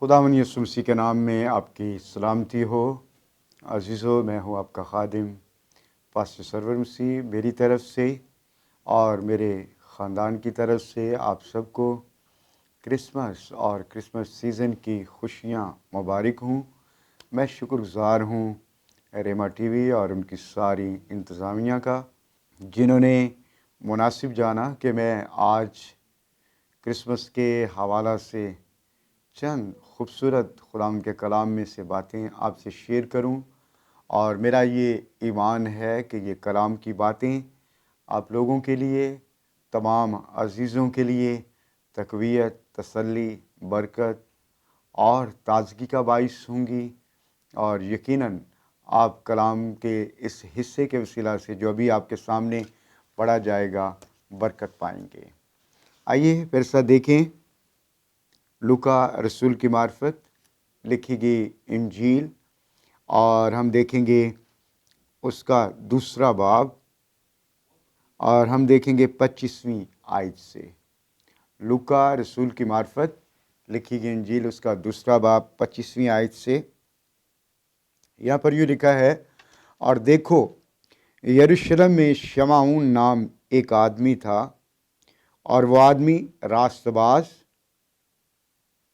خداوند یسوع مسیح کے نام میں آپ کی سلامتی ہو۔ عزیزو، میں ہوں آپ کا خادم پاسٹر سرور مسیح۔ میری طرف سے اور میرے خاندان کی طرف سے آپ سب کو کرسمس اور کرسمس سیزن کی خوشیاں مبارک ہوں۔ میں شکر گزار ہوں ریما ٹی وی اور ان کی ساری انتظامیہ کا، جنہوں نے مناسب جانا کہ میں آج کرسمس کے حوالہ سے چند خوبصورت خداوند کے کلام میں سے باتیں آپ سے شیئر کروں، اور میرا یہ ایمان ہے کہ یہ کلام کی باتیں آپ لوگوں کے لیے، تمام عزیزوں کے لیے تقویت، تسلی، برکت اور تازگی کا باعث ہوں گی، اور یقیناً آپ کلام کے اس حصے کے وسیلہ سے جو ابھی آپ کے سامنے پڑھا جائے گا برکت پائیں گے۔ آئیے پھر سے دیکھیں لوکا رسول کی معرفت لکھی گئی انجیل، اور ہم دیکھیں گے اس کا دوسرا باب، اور ہم دیکھیں گے 25ویں آیت سے۔ لوکا رسول کی معرفت لکھی گئی انجیل، اس کا دوسرا باب 25ویں آیت سے۔ یہاں پر یوں لکھا ہے، اور دیکھو یروشلم میں شمعون نام ایک آدمی تھا، اور وہ آدمی راست باز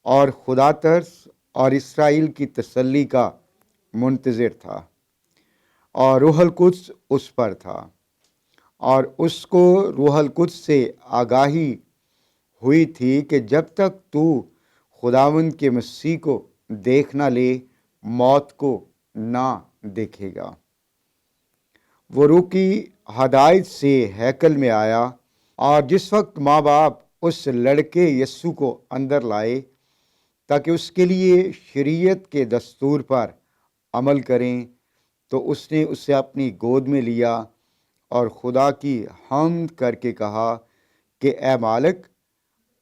اور خدا ترس اور اسرائیل کی تسلی کا منتظر تھا، اور روح القدس اس پر تھا، اور اس کو روح القدس سے آگاہی ہوئی تھی کہ جب تک تو خداوند کے مسیح کو دیکھ نہ لے موت کو نہ دیکھے گا۔ وہ روح کی ہدایت سے ہیکل میں آیا، اور جس وقت ماں باپ اس لڑکے یسوع کو اندر لائے تاکہ اس کے لیے شریعت کے دستور پر عمل کریں، تو اس نے اسے اپنی گود میں لیا اور خدا کی حمد کر کے کہا کہ اے مالک،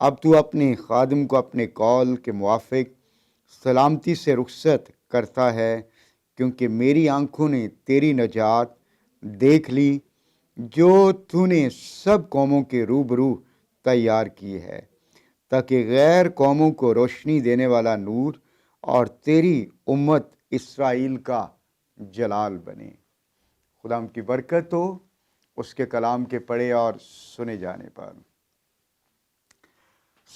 اب تو اپنے خادم کو اپنے قول کے موافق سلامتی سے رخصت کرتا ہے، کیونکہ میری آنکھوں نے تیری نجات دیکھ لی جو تو نے سب قوموں کے روبرو تیار کی ہے، تاکہ غیر قوموں کو روشنی دینے والا نور اور تیری امت اسرائیل کا جلال بنے۔ خدا کی برکت ہو اس کے کلام کے پڑھے اور سنے جانے پر۔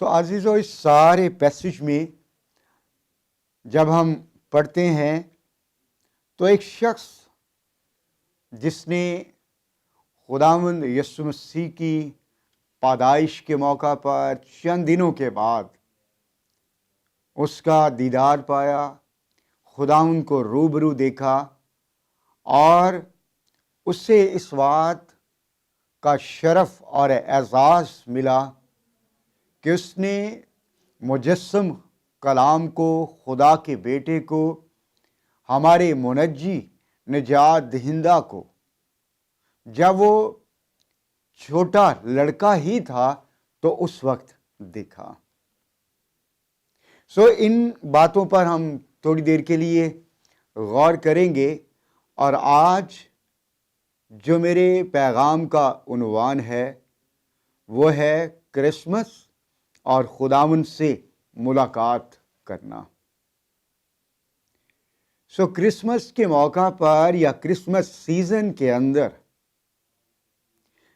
عزیزو، اس سارے پیسج میں جب ہم پڑھتے ہیں تو ایک شخص جس نے خداوند یسوع مسیح کی پیدائش کے موقع پر چند دنوں کے بعد اس کا دیدار پایا، خداوند کو روبرو دیکھا، اور اس سے اس بات کا شرف اور اعزاز ملا کہ اس نے مجسم کلام کو، خدا کے بیٹے کو، ہمارے منجی نجات دہندہ کو، جب وہ چھوٹا لڑکا ہی تھا تو اس وقت دیکھا۔ ان باتوں پر ہم تھوڑی دیر کے لیے غور کریں گے، اور آج جو میرے پیغام کا عنوان ہے وہ ہے کرسمس اور خداوند سے ملاقات کرنا۔ کرسمس کے موقع پر یا کرسمس سیزن کے اندر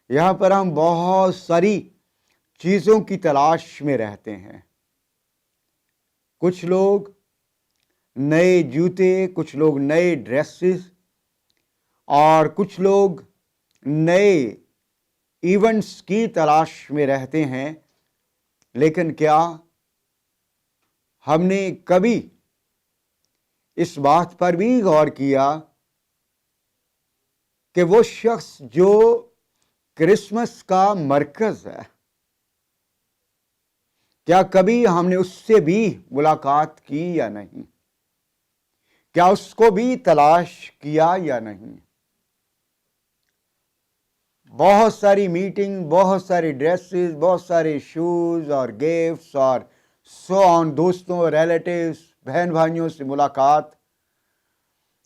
یہاں پر ہم بہت ساری چیزوں کی تلاش میں رہتے ہیں۔ کچھ لوگ نئے جوتے، کچھ لوگ نئے ڈریسز، اور کچھ لوگ نئے ایونٹس کی تلاش میں رہتے ہیں، لیکن کیا ہم نے کبھی اس بات پر بھی غور کیا کہ وہ شخص جو کرسمس کا مرکز ہے، کیا کبھی ہم نے اس سے بھی ملاقات کی یا نہیں؟ کیا اس کو بھی تلاش کیا یا نہیں؟ بہت ساری میٹنگ، بہت ساری ڈریسز، بہت سارے شوز اور گفٹس اور سو آن، دوستوں، ریلیٹیوز، بہن بھائیوں سے ملاقات،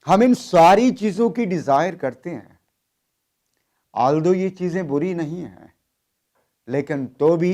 ہم ان ساری چیزوں کی ڈیزائر کرتے ہیں۔ آلدو یہ چیزیں بری نہیں ہیں، لیکن تو بھی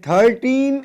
13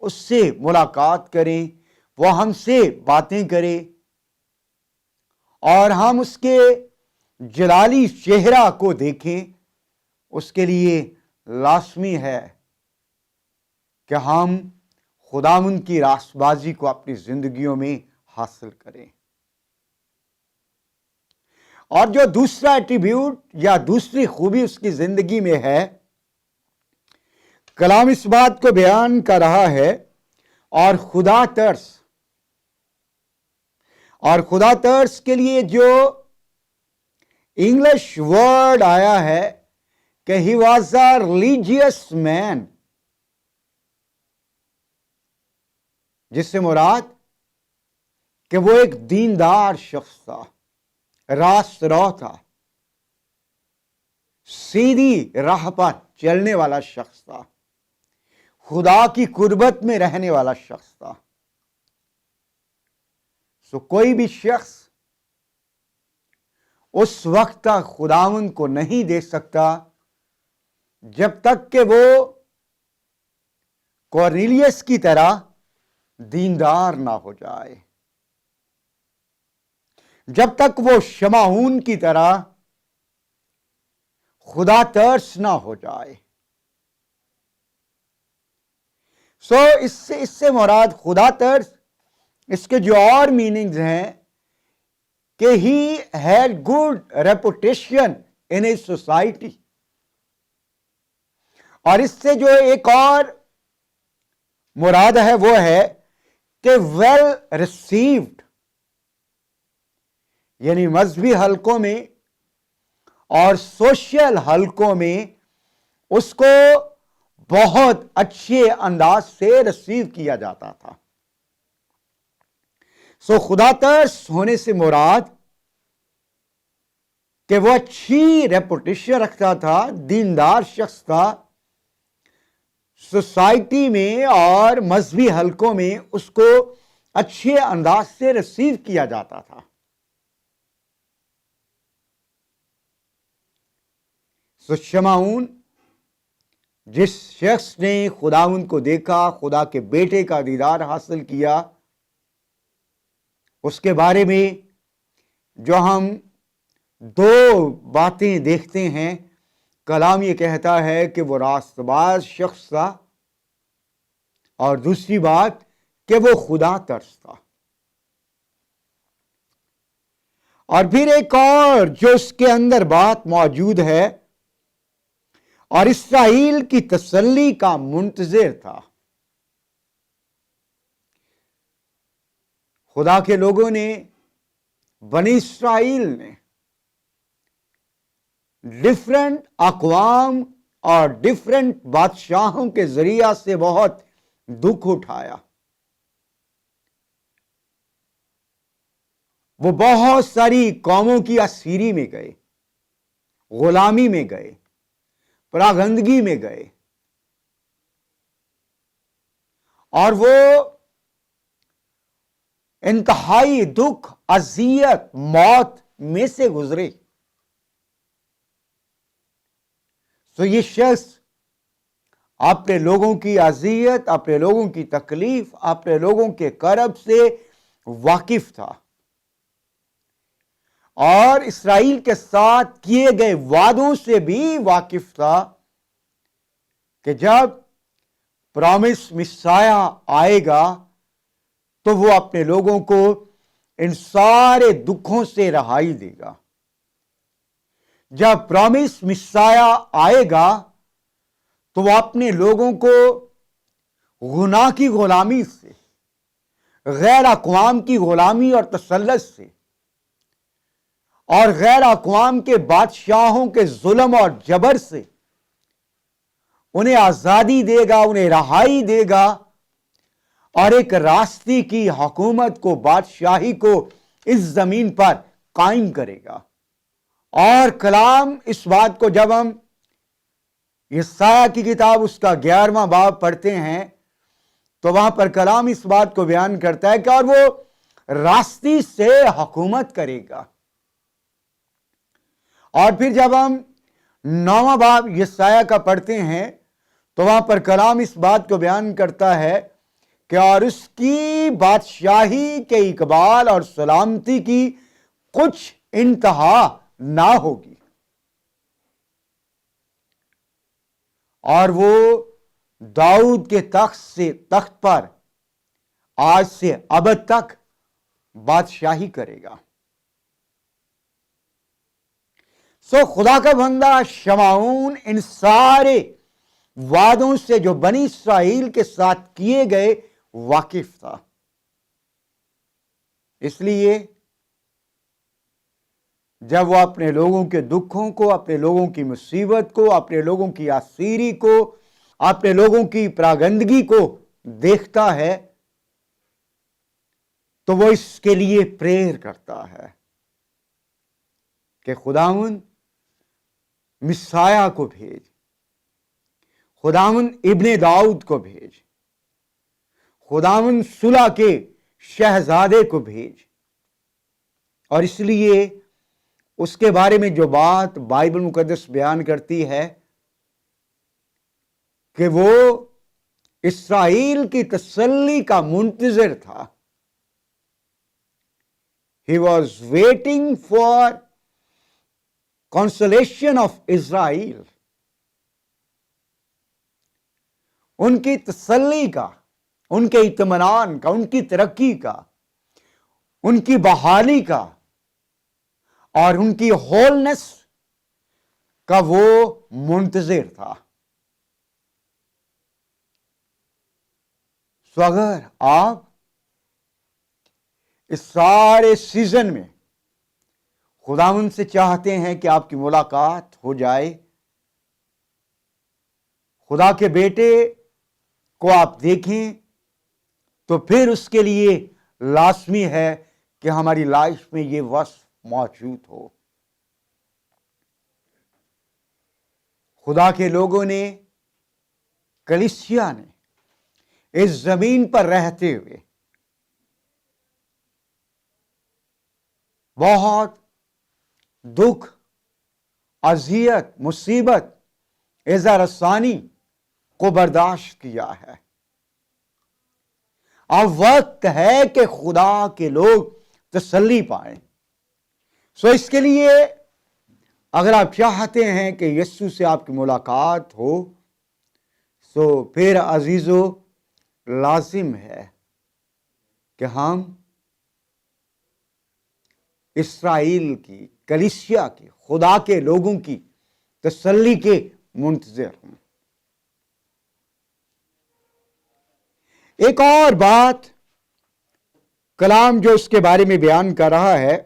اس سے ملاقات کریں، وہ ہم سے باتیں کرے اور ہم اس کے جلالی چہرہ کو دیکھیں، اس کے لیے لازمی ہے کہ ہم خداوند کی راست بازی کو اپنی زندگیوں میں حاصل کریں۔ اور جو دوسرا ایٹریبیوٹ یا دوسری خوبی اس کی زندگی میں ہے، کلام اس بات کو بیان کر رہا ہے، اور خدا ترس۔ اور خدا ترس کے لیے جو انگلش ورڈ آیا ہے کہ ہی واز اے ریلیجیس مین، جس سے مراد کہ وہ ایک دیندار شخص تھا، راست رو تھا، سیدھی راہ پر چلنے والا شخص تھا، خدا کی قربت میں رہنے والا شخص تھا۔ کوئی بھی شخص اس وقت تک خداوند کو نہیں دیکھ سکتا جب تک کہ وہ کورنیلیس کی طرح دیندار نہ ہو جائے، جب تک وہ شمعون کی طرح خدا ترس نہ ہو جائے۔ اس سے مراد خدا ترس، اس کے جو اور میننگز ہیں کہ he had good reputation in a society, اور اس سے جو ایک اور مراد ہے وہ ہے کہ ویل ریسیوڈ، یعنی مذہبی حلقوں میں اور سوشل حلقوں میں اس کو بہت اچھے انداز سے ریسیو کیا جاتا تھا۔ خدا ترس ہونے سے مراد کہ وہ اچھی ریپوٹیشن رکھتا تھا، دیندار شخص تھا، سوسائٹی میں اور مذہبی حلقوں میں اس کو اچھے انداز سے ریسیو کیا جاتا تھا۔ شمعون، جس شخص نے خداوند کو دیکھا، خدا کے بیٹے کا دیدار حاصل کیا، اس کے بارے میں جو ہم دو باتیں دیکھتے ہیں، کلام یہ کہتا ہے کہ وہ راست باز شخص تھا، اور دوسری بات کہ وہ خدا ترس تھا۔ اور پھر ایک اور جو اس کے اندر بات موجود ہے، اور اسرائیل کی تسلی کا منتظر تھا۔ خدا کے لوگوں نے، بنی اسرائیل نے ڈفرنٹ اقوام اور ڈفرنٹ بادشاہوں کے ذریعہ سے بہت دکھ اٹھایا۔ وہ بہت ساری قوموں کی اسیری میں گئے، غلامی میں گئے، پراگندگی میں گئے، اور وہ انتہائی دکھ، اذیت، موت میں سے گزرے۔ یہ شخص اپنے لوگوں کی اذیت، اپنے لوگوں کی تکلیف، اپنے لوگوں کے کرب سے واقف تھا، اور اسرائیل کے ساتھ کیے گئے وعدوں سے بھی واقف تھا کہ جب پرامس مسیح آئے گا تو وہ اپنے لوگوں کو ان سارے دکھوں سے رہائی دے گا۔ جب پرامس مسیح آئے گا تو وہ اپنے لوگوں کو گناہ کی غلامی سے، غیر اقوام کی غلامی اور تسلط سے، اور غیر اقوام کے بادشاہوں کے ظلم اور جبر سے انہیں آزادی دے گا، انہیں رہائی دے گا، اور ایک راستی کی حکومت کو، بادشاہی کو اس زمین پر قائم کرے گا۔ اور کلام اس بات کو جب ہم یسایہ کی کتاب اس کا 11واں باب پڑھتے ہیں تو وہاں پر کلام اس بات کو بیان کرتا ہے کہ اور وہ راستی سے حکومت کرے گا۔ اور پھر جب ہم 9واں باب یسایہ کا پڑھتے ہیں تو وہاں پر کلام اس بات کو بیان کرتا ہے کہ اور اس کی بادشاہی کے اقبال اور سلامتی کی کچھ انتہا نہ ہوگی، اور وہ داؤد کے تخت پر آج سے ابد تک بادشاہی کرے گا۔ خدا کا بندہ شمعون ان سارے وعدوں سے جو بنی اسرائیل کے ساتھ کیے گئے واقف تھا، اس لیے جب وہ اپنے لوگوں کے دکھوں کو، اپنے لوگوں کی مصیبت کو، اپنے لوگوں کی اسیری کو، اپنے لوگوں کی پراگندگی کو دیکھتا ہے تو وہ اس کے لیے پریئر کرتا ہے کہ خداوند مسیح کو بھیج، خداوند ابن داؤد کو بھیج، خداوند صلح کے شہزادے کو بھیج۔ اور اس لیے اس کے بارے میں جو بات بائبل مقدس بیان کرتی ہے کہ وہ اسرائیل کی تسلی کا منتظر تھا، he was waiting for consolation of Israel، ان کی تسلی کا، ان کے اطمینان کا، ان کی ترقی کا، ان کی بحالی کا اور ان کی ہولنس کا وہ منتظر تھا۔ اگر آپ اس سارے سیزن میں خداوند سے چاہتے ہیں کہ آپ کی ملاقات ہو جائے، خدا کے بیٹے کو آپ دیکھیں، تو پھر اس کے لیے لازمی ہے کہ ہماری لائف میں یہ وصف موجود ہو۔ خدا کے لوگوں نے، کلیسیا نے اس زمین پر رہتے ہوئے بہت دکھ، اذیت، مصیبت، ایذا رسانی کو برداشت کیا ہے۔ اب وقت ہے کہ خدا کے لوگ تسلی پائیں۔ اس کے لیے اگر آپ چاہتے ہیں کہ یسوع سے آپ کی ملاقات ہو، پھر عزیزو لازم ہے کہ ہم اسرائیل کی، کلیسیا کی، خدا کے لوگوں کی تسلی کے منتظر ہوں۔ ایک اور بات کلام جو اس کے بارے میں بیان کر رہا ہے،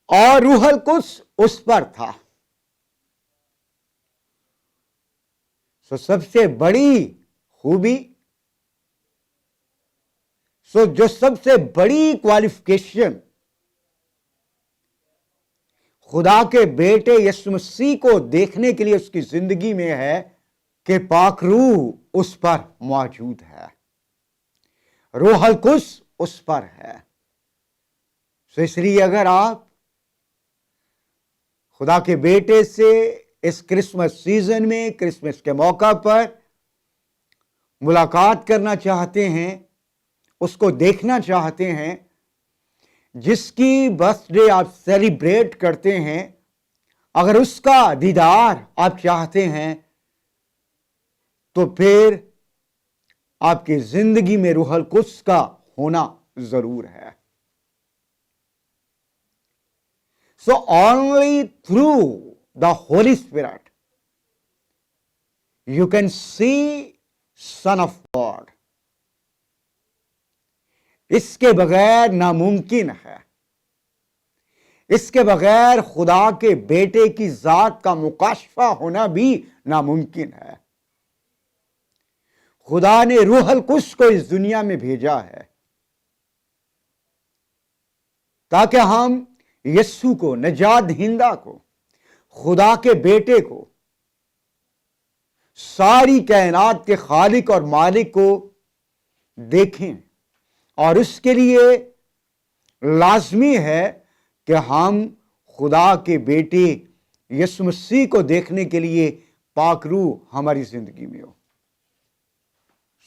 اور روح القدس اس پر تھا۔ سب سے بڑی خوبی، جو سب سے بڑی کوالیفیکیشن خدا کے بیٹے یسوع مسیح کو دیکھنے کے لیے اس کی زندگی میں ہے کہ پاک روح اس پر موجود ہے، روح القدس اس پر ہے۔ اس لیے اگر آپ خدا کے بیٹے سے اس کرسمس سیزن میں، کرسمس کے موقع پر ملاقات کرنا چاہتے ہیں، اس کو دیکھنا چاہتے ہیں، جس کی برتھ ڈے آپ سیلیبریٹ کرتے ہیں، اگر اس کا دیدار آپ چاہتے ہیں تو پھر آپ کی زندگی میں روح القدس کا ہونا ضرور ہے۔ only through the Holy Spirit you can see Son of God۔ اس کے بغیر ناممکن ہے، اس کے بغیر خدا کے بیٹے کی ذات کا مکاشفہ ہونا بھی ناممکن ہے۔ خدا نے روح القدس کو اس دنیا میں بھیجا ہے تاکہ ہم یسوع کو، نجات دہندہ کو، خدا کے بیٹے کو، ساری کائنات کے خالق اور مالک کو دیکھیں، اور اس کے لیے لازمی ہے کہ ہم خدا کے بیٹے یسوع مسیح کو دیکھنے کے لیے پاک روح ہماری زندگی میں ہو۔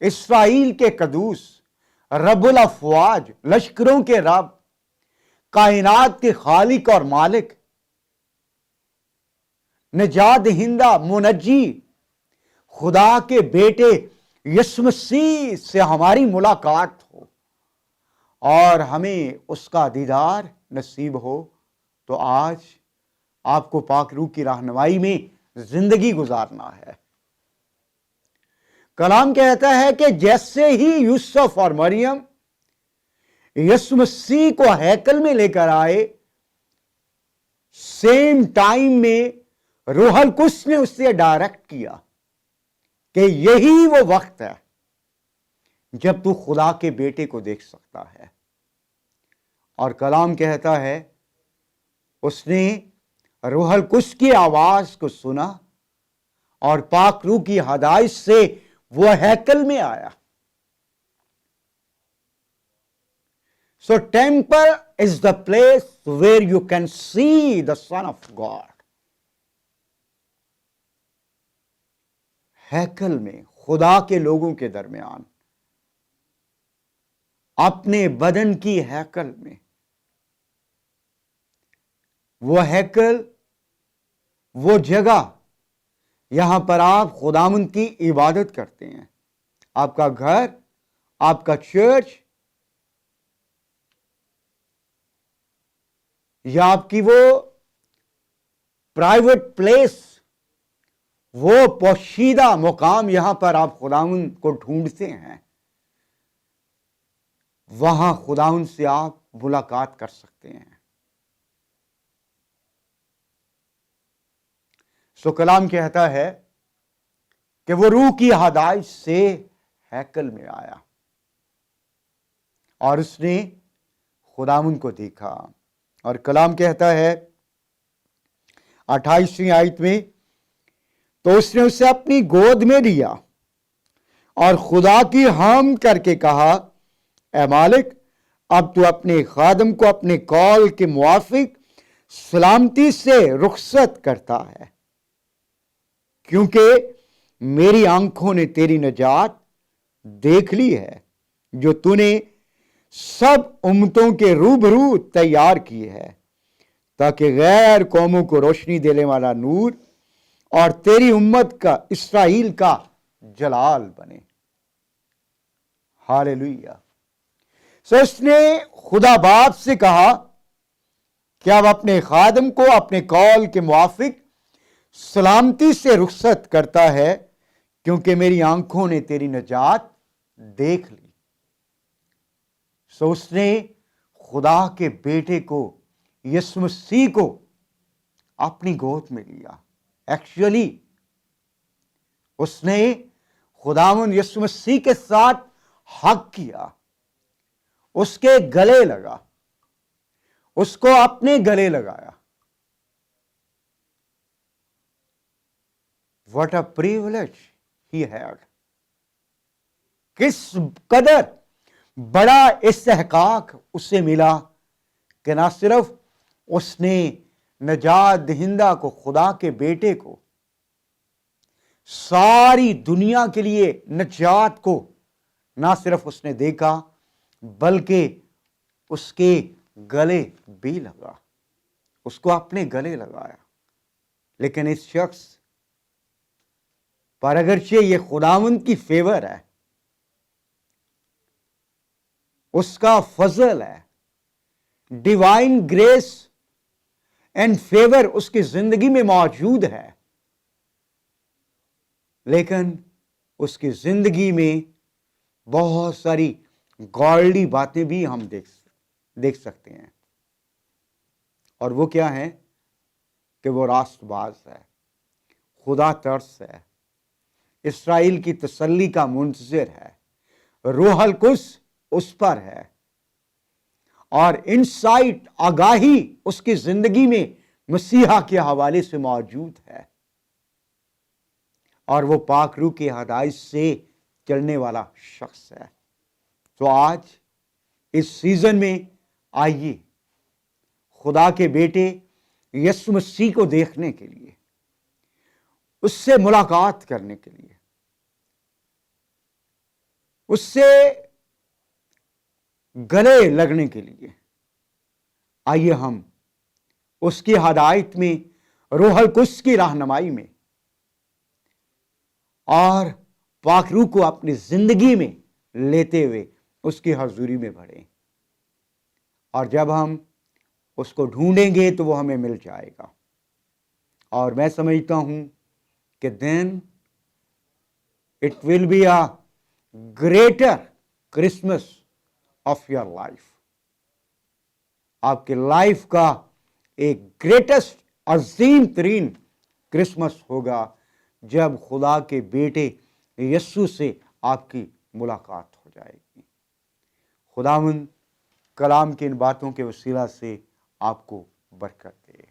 اسرائیل کے قدوس، رب الافواج، لشکروں کے رب، کائنات کے خالق اور مالک، نجات دہندہ، منجی، خدا کے بیٹے یسوع مسیح سے ہماری ملاقات ہو اور ہمیں اس کا دیدار نصیب ہو، تو آج آپ کو پاک روح کی رہنمائی میں زندگی گزارنا ہے۔ کلام کہتا ہے کہ جیسے ہی یوسف اور مریم یسوع مسیح کو ہیکل میں لے کر آئے، سیم ٹائم میں روح القدس نے اس سے ڈائریکٹ کیا کہ یہی وہ وقت ہے جب تو خدا کے بیٹے کو دیکھ سکتا ہے۔ اور کلام کہتا ہے اس نے روح القدس کی آواز کو سنا اور پاک روح کی ہدایت سے وہ ہیکل میں آیا۔ So temple is the place where you can see the Son of God. ہیکل میں خدا کے لوگوں کے درمیان، اپنے بدن کی ہیکل میں، وہ ہیکل، وہ جگہ یہاں پر آپ خداوند کی عبادت کرتے ہیں۔ آپ کا گھر، آپ کا چرچ یا آپ کی وہ پرائیویٹ پلیس، وہ پوشیدہ مقام، یہاں پر آپ خداوند کو ڈھونڈتے ہیں، وہاں خداوند سے آپ ملاقات کر سکتے ہیں۔ سو کلام کہتا ہے کہ وہ روح کی ہدایت سے ہیکل میں آیا اور اس نے خداوند کو دیکھا۔ اور کلام کہتا ہے 28ویں آیت میں، تو اس نے اسے اپنی گود میں لیا اور خدا کی حمد کر کے کہا، اے مالک، اب تو اپنے خادم کو اپنے قول کے موافق سلامتی سے رخصت کرتا ہے، کیونکہ میری آنکھوں نے تیری نجات دیکھ لی ہے، جو تو نے سب امتوں کے روبرو تیار کی ہے، تاکہ غیر قوموں کو روشنی دینے والا نور اور تیری امت کا، اسرائیل کا جلال بنے۔ ہاللیلویہ۔ سو اس نے خدا باپ سے کہا کہ اب اپنے خادم کو اپنے قول کے موافق سلامتی سے رخصت کرتا ہے، کیونکہ میری آنکھوں نے تیری نجات دیکھ لی۔ سو اس نے خدا کے بیٹے کو، یسوع مسیح کو اپنی گود میں لیا۔ ایکچولی اس نے خداوند یسوع مسیح کے ساتھ حق کیا، اس کے گلے لگا، اس کو اپنے گلے لگایا۔ What a privilege he had! کس قدر بڑا استحقاق اسے ملا کہ نہ صرف اس نے نجات دہندہ کو، خدا کے بیٹے کو، ساری دنیا کے لیے نجات کو نہ صرف اس نے دیکھا، بلکہ اس کے گلے بھی لگا، اس کو اپنے گلے لگایا۔ لیکن اس شخص پر اگرچہ یہ خداوند کی فیور ہے، اس کا فضل ہے، ڈیوائن گریس اینڈ فیور اس کی زندگی میں موجود ہے، لیکن اس کی زندگی میں بہت ساری گاڑلی باتیں بھی ہم دیکھ سکتے ہیں۔ اور وہ کیا ہیں؟ کہ وہ راست باز ہے، خدا ترس ہے، اسرائیل کی تسلی کا منتظر ہے، روح القدس اس پر ہے، اور انسائٹ، آگاہی اس کی زندگی میں مسیحا کے حوالے سے موجود ہے، اور وہ پاک روح کی ہدایت سے چلنے والا شخص ہے۔ تو آج اس سیزن میں آئیے خدا کے بیٹے یسوع مسیح کو دیکھنے کے لیے، اس سے ملاقات کرنے کے لیے، اس سے گلے لگنے کے لیے آئیے ہم اس کی ہدایت میں، روح القدس کی رہنمائی میں اور پاک روح کو اپنی زندگی میں لیتے ہوئے اس کی حضوری میں بڑھیں، اور جب ہم اس کو ڈھونڈیں گے تو وہ ہمیں مل جائے گا۔ اور میں سمجھتا ہوں کہ then it will be a greater Christmas of your life, آپ کے لائف کا ایک گریٹسٹ، عظیم ترین کرسمس ہوگا جب خدا کے بیٹے یسوع سے آپ کی ملاقات ہو جائے گی۔ خداوند کلام کی ان باتوں کے وسیلہ سے آپ کو برکت دے۔